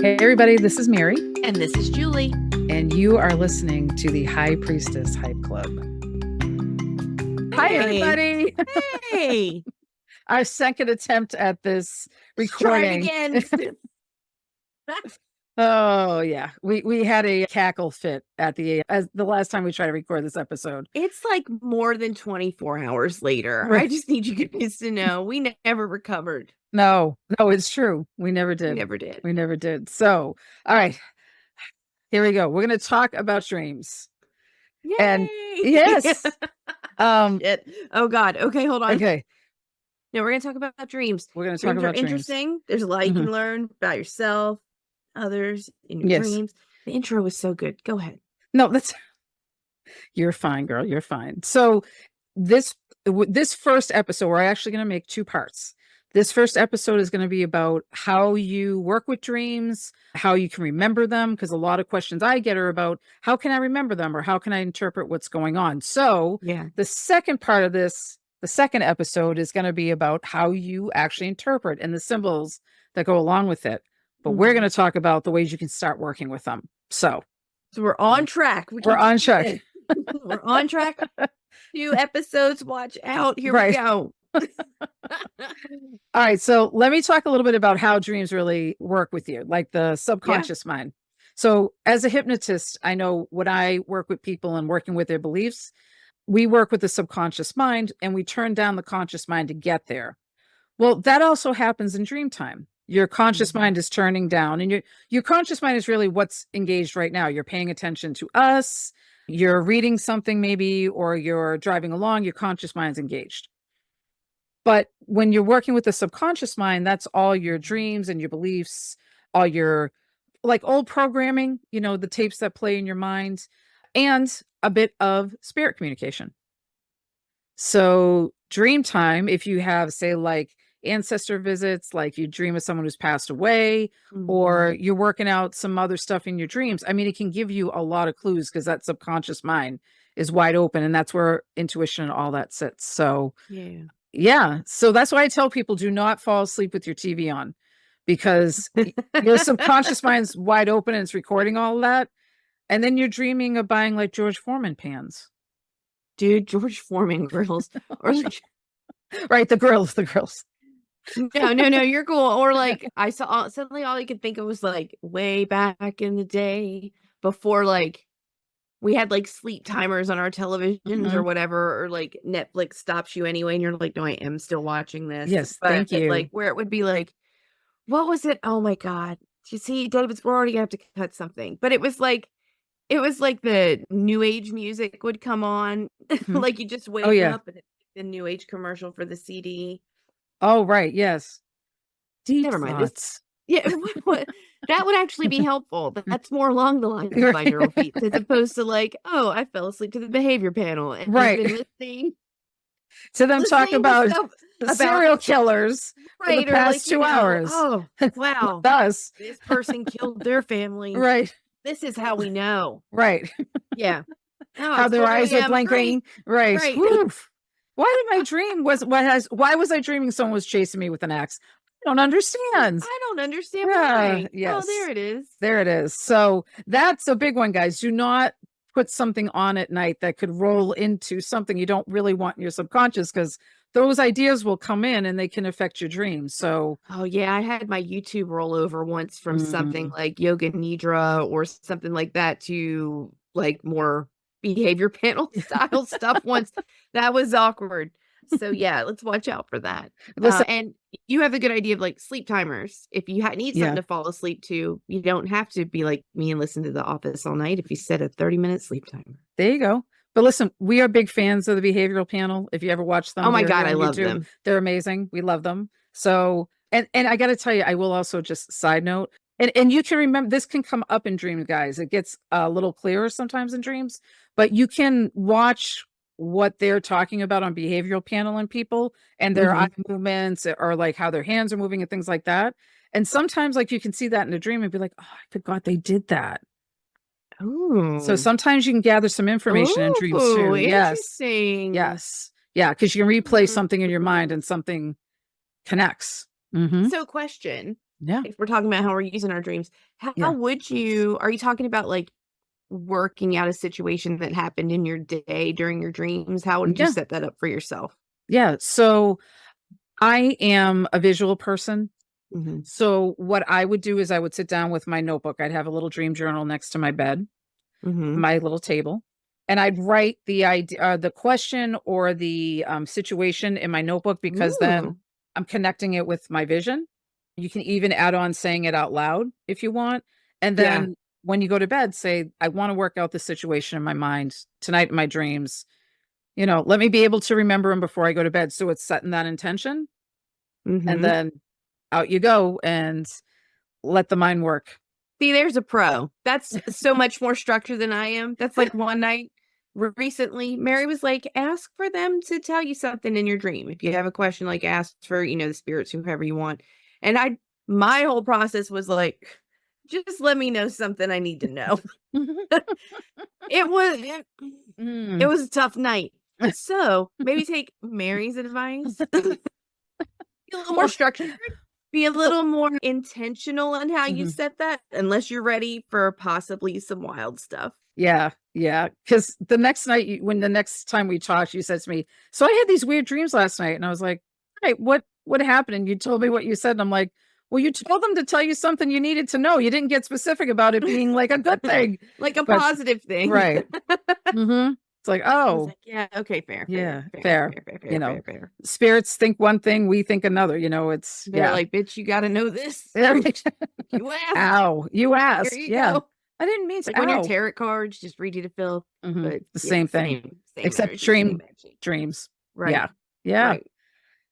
Hey, everybody, this is Mary. And this is Julie. And you are listening to the High Priestess Hype Club. Hi, everybody. Hey. Our second attempt at this recording. Try it again. Oh, yeah. We had a cackle fit at the last time we tried to record this episode. It's like more than 24 hours later. Right. I just need you guys to know we never recovered. No, it's true. We never did. We never did. So, all right. Here we go. We're going to talk about dreams. Yay! And yes. Oh God. Okay, hold on. Okay. No, we're going to talk about dreams. We're going to talk about dreams. Interesting. There's a lot you can learn about yourself, others, in your dreams. The intro was so good. Go ahead. No, you're fine, girl. You're fine. So this first episode, we're actually going to make two parts. This first episode is going to be about how you work with dreams, how you can remember them, because a lot of questions I get are about how can I remember them or how can I interpret what's going on. So the second part of this, the second episode is going to be about how you actually interpret and the symbols that go along with it. But we're going to talk about the ways you can start working with them. So we're on track. We're on track. We're on track. 2 episodes. Watch out. Here we go. All right. So let me talk a little bit about how dreams really work with you, like the subconscious mind. So as a hypnotist, I know when I work with people and working with their beliefs, we work with the subconscious mind and we turn down the conscious mind to get there. Well, that also happens in dream time. Your conscious mind is turning down and your conscious mind is really what's engaged right now. You're paying attention to us, you're reading something maybe, or you're driving along, your conscious mind's engaged. But when you're working with the subconscious mind, that's all your dreams and your beliefs, all your like old programming, the tapes that play in your mind, and a bit of spirit communication. So dream time, if you have, say, like ancestor visits, like you dream of someone who's passed away, or you're working out some other stuff in your dreams, I mean, it can give you a lot of clues because that subconscious mind is wide open and that's where intuition and all that sits. So yeah. So that's why I tell people, do not fall asleep with your TV on, because your subconscious mind's wide open and it's recording all of that. And then you're dreaming of buying like George Foreman pans. Dude, George Foreman grills. Or right. The grills. No, you're cool. Or like I saw suddenly all I could think of was like way back in the day before like we had like sleep timers on our televisions or whatever, or like Netflix stops you anyway. And you're like, no, I am still watching this. Yes. Thank you. Like where it would be like, what was it? Oh my God. You see, David, we're already gonna have to cut something, but it was like the new age music would come on. Like you just wake up and it's the new age commercial for the CD. Oh, right. Yes. Never mind. That would actually be helpful. That's more along the lines of binaural beats as opposed to like, oh, I fell asleep to the behavior panel and I've been listening to them talk about serial killers for the past 2 hours. Oh, wow. Thus, this person killed their family. Right. This is how we know. Right. Yeah. How their eyes are blinking. Right. Why did my dream why was I dreaming someone was chasing me with an axe? I don't understand. Why. Yes. Oh, there it is. There it is. So that's a big one, guys. Do not put something on at night that could roll into something you don't really want in your subconscious, because those ideas will come in and they can affect your dreams. So, oh yeah, I had my YouTube roll over once from something like yoga nidra or something like that to like more behavior panel style stuff once. That was awkward. So yeah, let's watch out for that. And you have a good idea of like sleep timers. If you need something to fall asleep to, you don't have to be like me and listen to The Office all night if you set a 30-minute sleep timer. There you go. But listen, we are big fans of the behavioral panel. If you ever watch them. Oh my God, I love them. They're amazing. We love them. So, and I got to tell you, I will also just side note, and you can remember, this can come up in dreams, guys. It gets a little clearer sometimes in dreams, but you can watch what they're talking about on behavioral panel and people and their eye movements or like how their hands are moving and things like that. And sometimes like you can see that in a dream and be like, oh, I forgot they did that. Oh, so sometimes you can gather some information in dreams too. Interesting. Yes. Yeah. Cause you can replay something in your mind and something connects. So question, Yeah. if we're talking about how we're using our dreams, how Yeah. would you, are you talking about like working out a situation that happened in your day during your dreams? How would you Yeah. set that up for yourself? Yeah. So I am a visual person. Mm-hmm. So what I would do is I would sit down with my notebook. I'd have a little dream journal next to my bed, Mm-hmm. my little table, and I'd write the idea, the question or the situation in my notebook because then Ooh. I'm connecting it with my vision. You can even add on saying it out loud if you want. And Yeah. then when you go to bed, say, I want to work out the situation in my mind tonight in my dreams. Let me be able to remember them before I go to bed. So it's setting that intention. And Mm-hmm. then out you go and let the mind work. See, there's a pro. That's so much more structured than I am. That's like one night recently, Mary was like, ask for them to tell you something in your dream. If you have a question, like ask for, the spirits, whoever you want. And my whole process was like, just let me know something I need to know. It was, it, it Mm. was a tough night. So maybe take Mary's advice. Be a little more Or structured. Be a little more intentional on how you Mhm. set that, unless you're ready for possibly some wild stuff. Yeah, yeah. Because the next night, when the next time we talked, you said to me, "So I had these weird dreams last night," and I was like, "Hey, what happened?" And you told me what you said, and I'm like, "Well, you told them to tell you something you needed to know. You didn't get specific about it being like a good thing." Like a But positive thing. right, it's like, I was oh, like, yeah, okay, fair, yeah, fair, fair, fair. fair, fair, You fair, know, fair, fair. spirits think one thing, we think another. It's They're yeah. like, bitch, you got to know this. You asked. Ow, you Here asked. you Yeah, go. I didn't mean It's to. like when your Ow. tarot cards just read you to fill, but The yeah, same thing, same except energy, same energy. dreams. Right, Yeah. Yeah. right.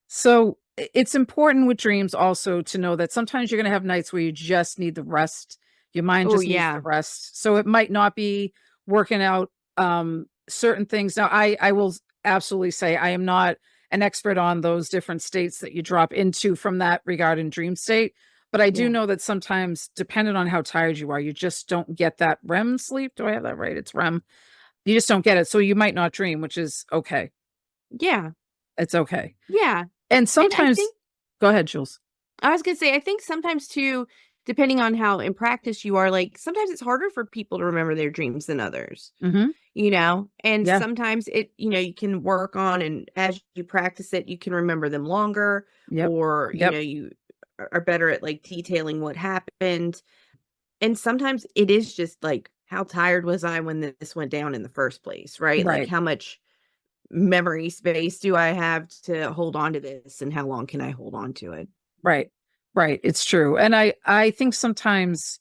So it's important with dreams also to know that sometimes you're going to have nights where you just need the rest. Your mind Oh just needs the yeah, rest. So it might not be working out certain things. Now, I will absolutely say I am not an expert on those different states that you drop into from that regard in dream state. But I do yeah, know that sometimes, depending on how tired you are, you just don't get that REM sleep. Do I have that right? It's REM. You just don't get it. So you might not dream, which is okay. yeah, It's okay. yeah. And And I sometimes, think go ahead, Jules. I was gonna say, I think sometimes too, depending on how in practice you are, like sometimes it's harder for people to remember their dreams than others, Hmm. and Yeah. sometimes you can work on, and as you practice it, you can remember them longer, Yep. or, Yep. you are better at like detailing what happened. And sometimes it is just like, how tired was I when this went down in the first place, right? Like, Right. how much memory space do I have to hold on to this, and how long can I hold on to it? Right. Right. It's true. And I think sometimes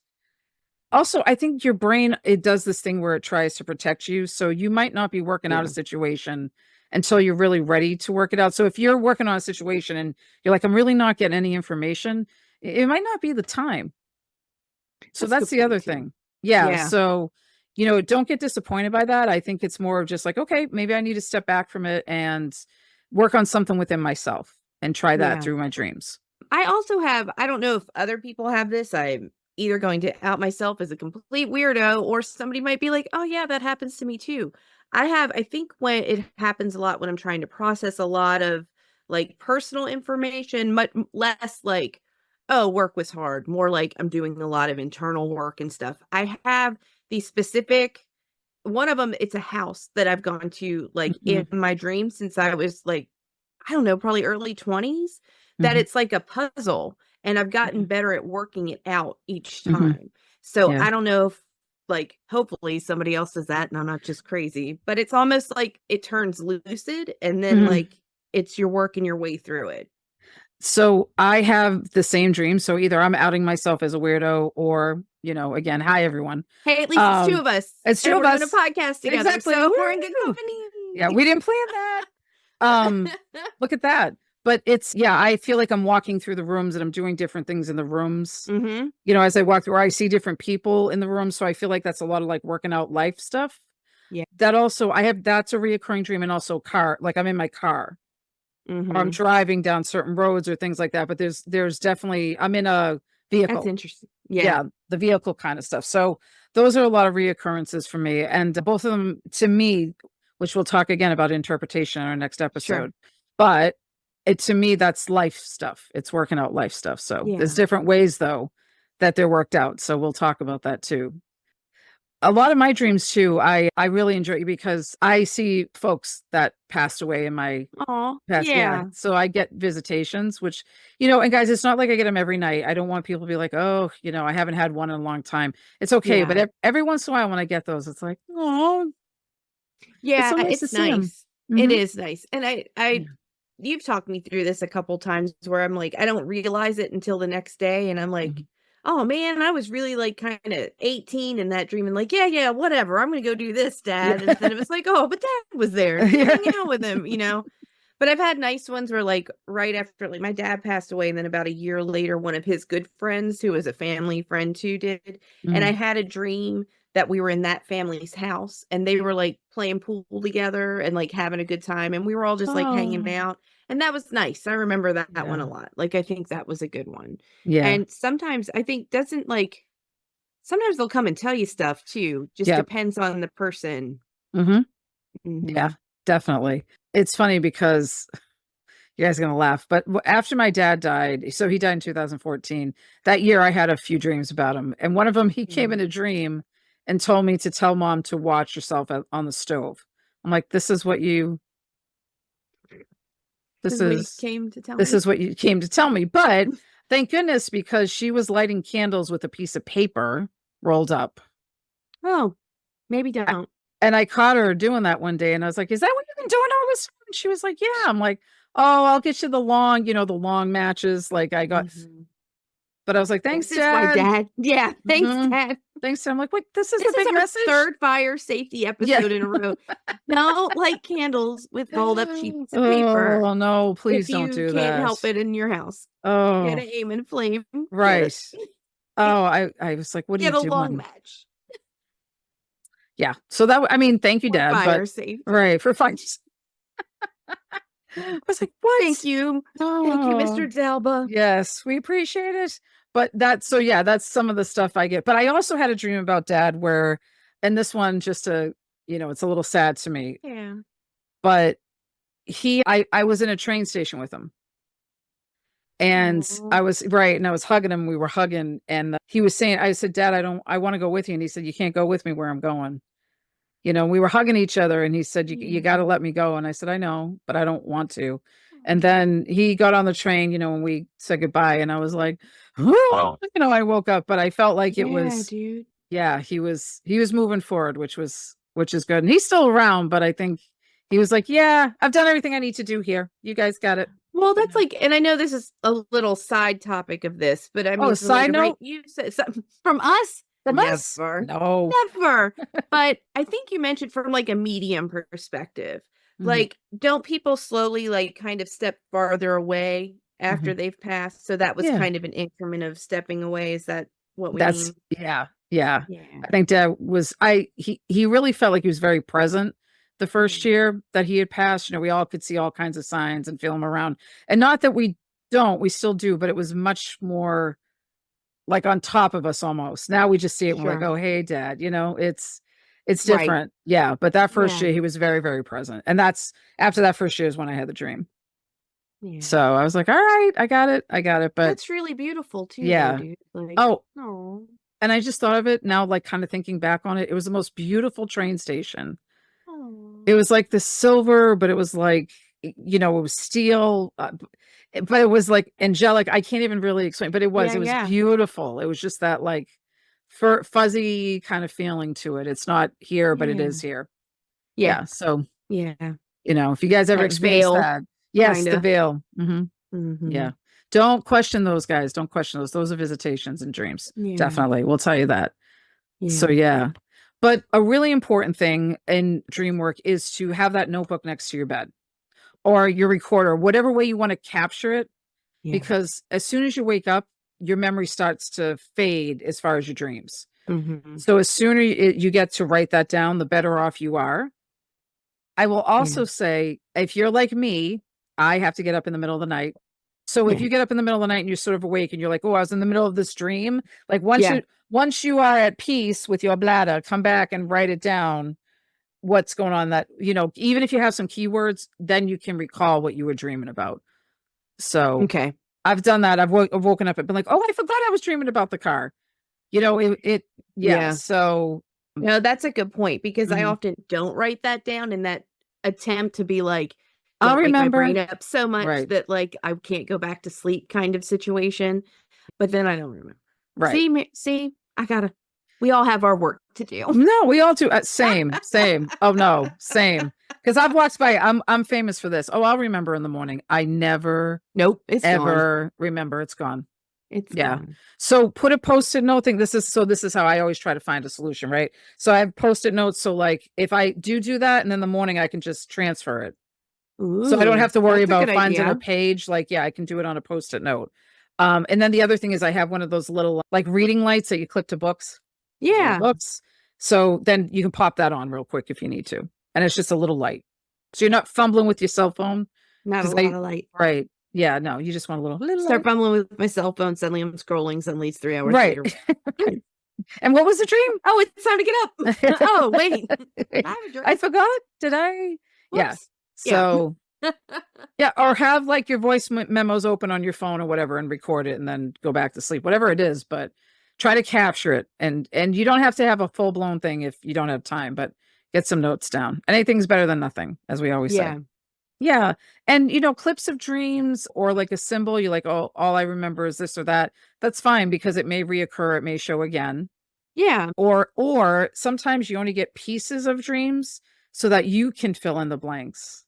also I think your brain, it does this thing where it tries to protect you. So you might not be working out a Yeah. situation until you're really ready to work it out. So if you're working on a situation and you're like, I'm really not getting any information, it might not be the time. So That's a that's good the point other too. thing. Yeah. Yeah. So, don't get disappointed by that. I think it's more of just like, okay, maybe I need to step back from it and work on something within myself and try that Yeah. through my dreams. I also have, I don't know if other people have this. I'm either going to out myself as a complete weirdo, or somebody might be like, oh, yeah, that happens to me too. I think when it happens a lot when I'm trying to process a lot of like personal information, much less like, oh, work was hard, more like I'm doing a lot of internal work and stuff. I have the specific one of them, it's a house that I've gone to like in Mhm, my dreams since I was like, I don't know, probably early 20s, that mhm, it's like a puzzle, and I've gotten mhm, better at working it out each mhm. time. So Yeah. I don't know if, like, hopefully somebody else does that and I'm not just crazy, but it's almost like it turns lucid, and then Mhm. like it's you're working your way through it. So I have the same dream. So either I'm outing myself as a weirdo or, again, hi everyone. Hey, at least it's two of us, It's two and of we're doing a us. podcast together, Exactly. so we're in good Woo! Yeah, company. we didn't plan that. Look at that. But yeah, I feel like I'm walking through the rooms and I'm doing different things in the rooms. Mhm. As I walk through, I see different people in the room. So I feel like that's a lot of like working out life stuff. Yeah. That also, that's a reoccurring dream, and also car, like I'm in my car or I'm Mhm. driving down certain roads or things like that. But there's definitely, I'm in a That's vehicle. interesting. Yeah. Yeah, the vehicle kind of stuff. So those are a lot of reoccurrences for me. And both of them to me, which we'll talk again about interpretation in our next Sure. episode. But to me, that's life stuff. It's working out life stuff. So there's Yeah. different ways though that they're worked out. So we'll talk about that too. A lot of my dreams too, I really enjoy because I see folks that passed away in my Oh, past. Yeah. yeah. So I get visitations, which, and guys, it's not like I get them every night. I don't want people to be like, oh, I haven't had one in a long time. It's okay. Yeah. But every once in a while when I get those, it's like, oh, it's Yeah, so nice to it's see them. nice. It is nice. And I Yeah. you've talked me through this a couple times where I'm like, I don't realize it until the next day, and I'm like, Mhm. "Oh, man, I was really, like, kinda 18 in that dream," and like, "Yeah, whatever, I'm gonna go do this, dad," and then it was like, "Oh, but dad was there, and you Yeah. hang out with him," you know? But I've had nice ones where, like, right after like, my dad passed away, and then about a year later, one of his good friends, who was a family friend too, did, and I Mm. had a dream that we were in that family's house, and they were, like, playing pool together and, like, having a good time, and we were all just, like, hanging Oh, out, and that was nice. I remember that one yeah. a lot. Like, I think that was a good one. Yeah. And sometimes I think doesn't, like sometimes they'll come and tell you stuff too, just Yep. depends on the person. Hmm. Yeah, Mhm. definitely. It's funny because you guys are gonna laugh, but after my dad died, so he died in 2014. That year, I had a few dreams about him, and one of them, he came Yeah. in a dream and told me to tell mom to watch herself on the stove. I'm like, this Is what he is came to tell this me. is what you came to tell me. But thank goodness because she was lighting candles with a piece of paper rolled up. Oh, maybe A- don't. And I caught her doing that one day, and I was like, "Is that what you've been doing all this time?" And she was like, "Yeah." I'm like, "Oh, I'll get you the long matches." Like I got, Mhm. but I was like, "Thanks, This is why Dad." dad yeah, thanks, Hmm. dad. Thanks, Dad. I'm like, "Wait, this is the This is big our message." 3rd fire safety Yeah. episode in a row. Don't light candles with rolled up sheets of paper Oh no, if please don't you do can't that. help it in your house. Get Oh, a aim and flame. Get a right. Oh, I was like, "What are you get a long doing?" match Yeah. So I mean, thank you, for Dad, but fire safety. right for fun. I was like, Thank "What?" you. Thank you, Mr. Oh, Zalba. yes, we appreciate it. But yeah, that's some of the stuff I get. But I also had a dream about Dad where, and this one it's a little sad to me, Yeah. but I was in a train station with him. And Aw. I was right, and I was hugging him. We were hugging, and he was saying, I said, "Dad, I want to go with you." And he said, "You can't go with me where I'm going." We were hugging each other, and he said, "You got to Yeah. let me go." And I said, "I know, but I don't want to." And Aw. then he got on the train, and we said goodbye, and I was like, "Oh," I woke up, but I felt like it Yeah, was, dude. yeah, he was moving forward, which is good. And he's still around, but I think he was like, "Yeah, I've done everything I need to do here. You guys got it." Well, You that's know. like and I know this is a little side topic of this, but I Oh, mean, a for later, side right? note You said something from us? from us? Never. No. Never. But I think you mentioned from, like, a medium perspective. Mhm, Like, don't people slowly, like, kind of step farther away after mhm. they've passed? So that was Yeah. kind of an increment of stepping away. Is that what we That's mean? yeah, yeah. Yeah. I think Dad was I he really felt like he was very present the first Yeah. year that he had passed. We all could see all kinds of signs and feel him around. And not that we don't, we still do, but it was much more like on top of us almost. Now we just see it and we're like, Sure. "Oh, hey, Dad," it's Right. different. Yeah, but that first Yeah. year he was very, very present. And that's after that first year is when I had the dream. So Yeah. I was like, "All right, I got it. I got it." But That's really beautiful too, though, yeah. dude. Like, Oh, oh. and I just thought of it now, like, kinda thinking back on it, it was the most beautiful train station. It Oh. was like the silver, but it was like, it was steel, but it was, like, angelic. I can't even really explain, but Yeah, it was yeah. beautiful. It was just that, like, fuzzy kind of feeling to it. It's not here, but it Yeah. is here. Yeah. Yeah, so, Yeah. if you guys ever That experience veil, that. Yes, the kinda. veil. Mhm. Yeah. Mhm. Don't question those guys. Don't question those. Those are visitations and dreams. Yeah. Definitely. We'll tell you that. So, Yeah. yeah. But a really important thing in dream work is to have that notebook next to your bed or your recorder, whatever way you want to capture it, Yeah. because as soon as you wake up, your memory starts to fade as far as your dreams. Mhm. So, as sooner you get to write that down, the better off you are. I will Yeah. also say, if you're like me, I have to get up in the middle of the night. So if Yeah. you get up in the middle of the night and you're sort of awake and you're like, "Oh, I was in the middle of this dream," like Yeah. once you are at peace with your bladder, come back and write it down. What's going on, that, even if you have some keywords, then you can recall what you were dreaming about. So Okay. I've done that. I've woken up and been like, oh, I forgot I was dreaming about the car. Yeah. Yeah. So No, that's a good point because I mhm. often don't write that down in that attempt to be like, I'll don't wake my remember. brain up so much Right. that like I can't go back to sleep kind of situation. But then I don't remember. Right. See, we all have our work to do. No, we all do. Same. Oh no, same. Because I've walked by. I'm famous for this. Oh, I'll remember in the morning. I never Nope, it's gone. ever remember. It's gone. It's Yeah. gone. So put a post-it note thing. This is how I always try to find a solution, right? So I have post-it notes. So like if I do that, and in the morning I can just transfer it. So I don't Ooh, have to worry that's a about good finding a idea. page. Like, yeah, I can do it on a post-it note. And then the other thing is I have one of those little like reading lights that you clip to books. Little Yeah, books. So then you can pop that on real quick if you need to. And it's just a little light. So you're not fumbling with your cell phone. not a Because lot of light. right. Yeah, no, you just want a little Start light. fumbling with my cell phone. Suddenly I'm scrolling. Suddenly it's 3 hours Right. later. And what was the dream? Oh, it's time to get up. Oh, wait. I have a dream. I forgot. Did I? Yeah. Whoops. Yeah. So yeah, or have like your voice memos open on your phone or whatever and record it and then go back to sleep, whatever it is, but try to capture it. And you don't have to have a full-blown thing if you don't have time, but get some notes down. Anything's better than nothing, as we always say. Yeah. Yeah. And clips of dreams or like a symbol, you're like, oh, all I remember is this or that. That's fine because it may reoccur, it may show again. Yeah. Or sometimes you only get pieces of dreams so that you can fill in the blanks.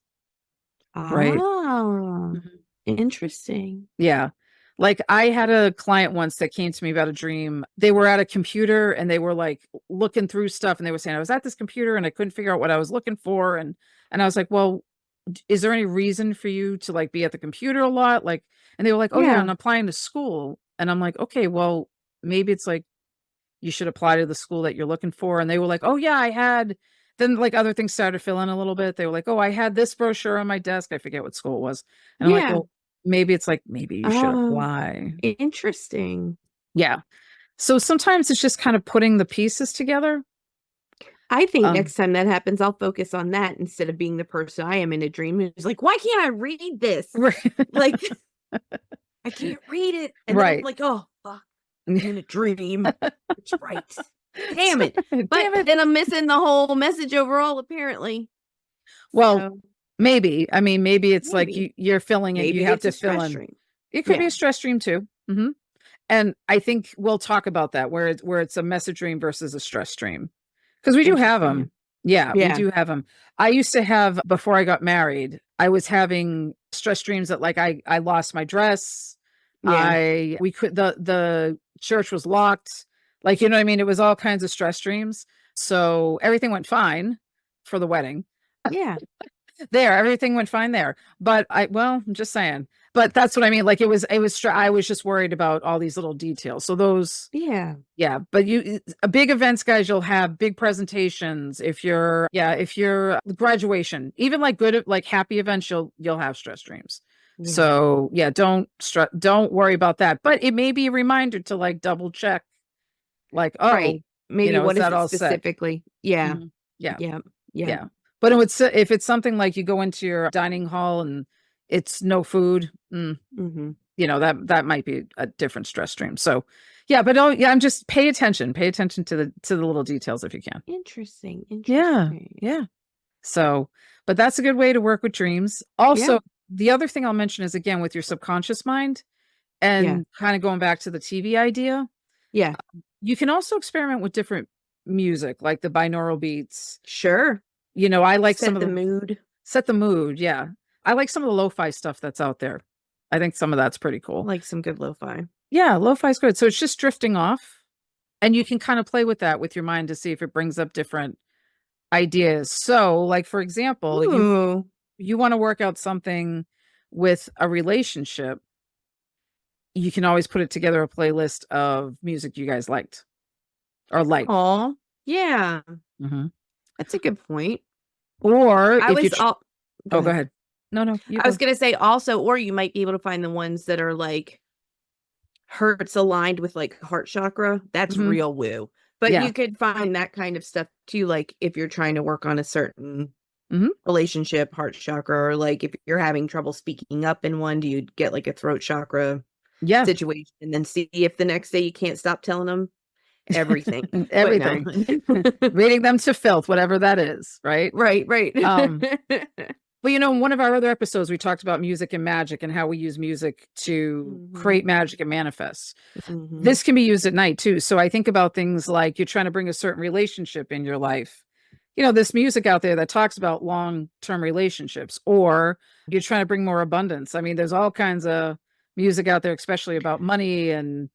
Right. Oh, Mhm. interesting. Yeah. Like I had a client once that came to me about a dream. They were at a computer and they were like looking through stuff and they were saying, I was at this computer and I couldn't figure out what I was looking for. And I was like, well, is there any reason for you to like be at the computer a lot? Like, and they were like, oh yeah, Yeah. I'm applying to school. And I'm like, okay, well, maybe it's like you should apply to the school that you're looking for. And they were like, oh yeah, I had, then like other things started to fill in a little bit. They were like, oh, I had this brochure on my desk. I forget what school it was. And I'm like, Yeah. well, maybe it's like, maybe you should Oh, apply. interesting. Yeah. So sometimes it's just kind of putting the pieces together. I think Um, next time that happens, I'll focus on that instead of being the person I am in a dream who's like, why can't I read this? right. Like, I can't read it. And then I'm Right. like, oh, fuck, I'm in a dream. It's right. Damn it. Damn But it. then I'm missing the whole message overall, apparently. Well, So maybe. I mean, maybe it's like maybe, you're filling it. You maybe have it's to a fill stress in. dream. It could be Yeah. a stress dream too. Hmm. And I think we'll talk about that where it's a message dream versus a stress dream. Because we do have Interesting. them. Yeah, we Yeah. do have them. I used to have, before I got married, I was having stress dreams that like I lost my dress. Yeah. The church was locked. Like, you know what I mean? It was all kinds of stress dreams. So everything went fine for the wedding. Yeah. Everything went fine there. But I'm just saying. But that's what I mean. Like I was just worried about all these little details. So those, Yeah. yeah, but big events, guys, you'll have big presentations. If you're graduation, even like good, like happy events, you'll have stress dreams. Yeah. So yeah, don't worry about that. But it may be a reminder to like double check, like, oh, Right. Maybe is what is that it all set? specifically? Yeah. Mhm. Yeah. Yeah. Yeah. Yeah. But if it's something like you go into your dining hall and it's no food, Mm-hmm. that might be a different stress stream. So yeah, but I'm just pay attention to the little details if you can. Interesting. Yeah. Interesting. Yeah. So, but that's a good way to work with dreams. Also, the other thing I'll mention is again with your subconscious mind and kind of going back to the TV idea. Yeah. You can also experiment with different music, like the binaural beats. Sure. I like Set some of the mood. set the mood. Yeah. I like some of the lo-fi stuff that's out there. I think some of that's pretty cool. Like some good lo-fi. Yeah, lo-fi is good. So it's just drifting off and you can kind of play with that with your mind to see if it brings up different ideas. So, like for example, you want to work out something with a relationship, you can always put it together a playlist of music you guys liked or like. Oh, yeah. Mm-hmm. That's a good point. Or I if you was all go ahead. No, I was gonna say also, or you might be able to find the ones that are like hertz aligned with like heart chakra. That's Mhm. real woo. But Yeah. you could find that kind of stuff too, like if you're trying to work on a certain Mhm. relationship, heart chakra, or like if you're having trouble speaking up in one, do you get like a throat chakra Yeah. situation and then see if the next day you can't stop telling them everything. But no. Everything. Reading them to filth, whatever that is, right? Right, right. Um, Well, in one of our other episodes, we talked about music and magic and how we use music to Mhm. create magic and manifest. Mhm. This can be used at night too. So I think about things like you're trying to bring a certain relationship in your life. This music out there that talks about long-term relationships, or you're trying to bring more abundance. I mean, there's all kinds of music out there, especially about money and,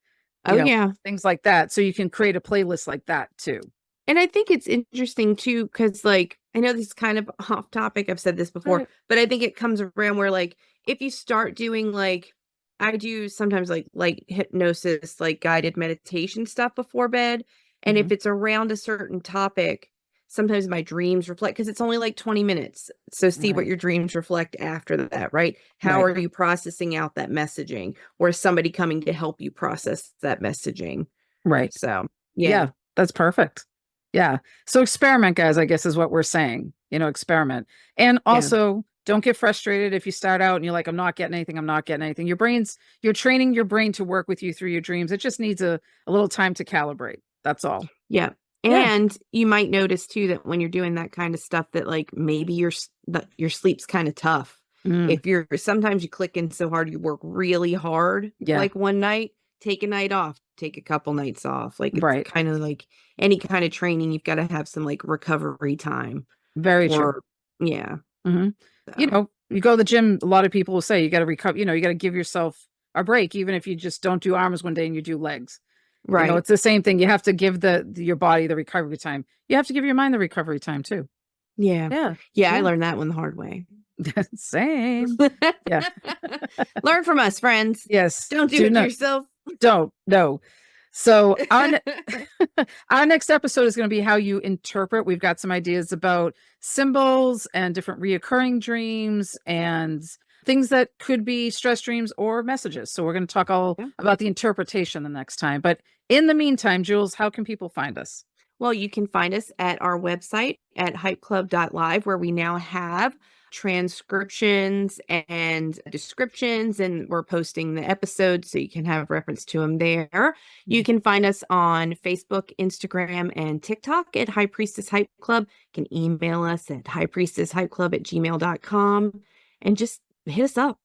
Oh, yeah. things like that. So you can create a playlist like that too. And I think it's interesting too, because like I know this is kind of off topic. I've said this before, Right. but I think it comes around where like if you start doing like I do sometimes like hypnosis, like guided meditation stuff before bed. And if Mhm. it's around a certain topic, sometimes my dreams reflect because it's only like 20 minutes. So see what Right. your dreams reflect after that, right? How Right. are you processing out that messaging? Or is somebody coming to help you process that messaging? Right. So yeah. Yeah, that's perfect. Yeah. So experiment, guys, I guess is what we're saying. Experiment. And Yeah. also don't get frustrated if you start out and you're like, I'm not getting anything. I'm not getting anything. You're training your brain to work with you through your dreams. It just needs a little time to calibrate. That's all. Yeah. Yeah. And you might notice too that when you're doing that kind of stuff that like maybe your sleep's kind of tough. Mm, If you're sometimes you click in so hard, you work really hard yeah. like one night, take a night off, take a couple nights off. Like it's Right. kind of like any kind of training, you've got to have some like recovery time Very true. or yeah. Hmm. So You go to the gym, a lot of people will say you got to recover, you got to give yourself a break, even if you just don't do arms one day and you do legs. right. It's the same thing. You have to give your body the recovery time. You have to give your mind the recovery time too. Yeah. Yeah. Yeah, I Yeah. learned that one the hard way. Same. Yeah. Learn from us, friends. Yes. Don't do Do it to not. yourself. Don't. No. So our next episode is going to be how you interpret. We've got some ideas about symbols and different reoccurring dreams and things that could be stress dreams or messages. So we're going to talk all Yeah. about the interpretation the next time. But in the meantime, Jules, how can people find us? Well, you can find us at our website at hypeclub.live, where we now have transcriptions and descriptions, and we're posting the episodes so you can have reference to them there. You can find us on Facebook, Instagram, and TikTok at High Priestess Hype Club. You can email us at highpriestesshypeclub@gmail.com and just hit us up.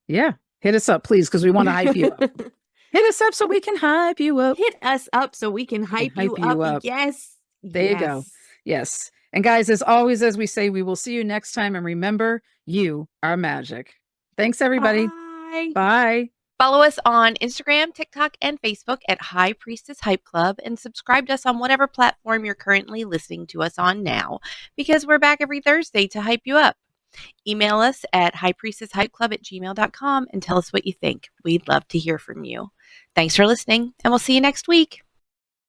Yeah. Hit us up, please, because we want to hype you up. Hit us up so we can hype you up. Hit us up so we can hype you up. Yes. There you go. Yes. Yes. And guys, as always, as we say, we will see you next time. And remember, you are magic. Thanks, everybody. Bye. Bye. Follow us on Instagram, TikTok, and Facebook at High Priestess Hype Club, and subscribe to us on whatever platform you're currently listening to us on now, because we're back every Thursday to hype you up. Email us at highpriestesshypeclub@gmail.com and tell us what you think. We'd love to hear from you. Thanks for listening, and we'll see you next week.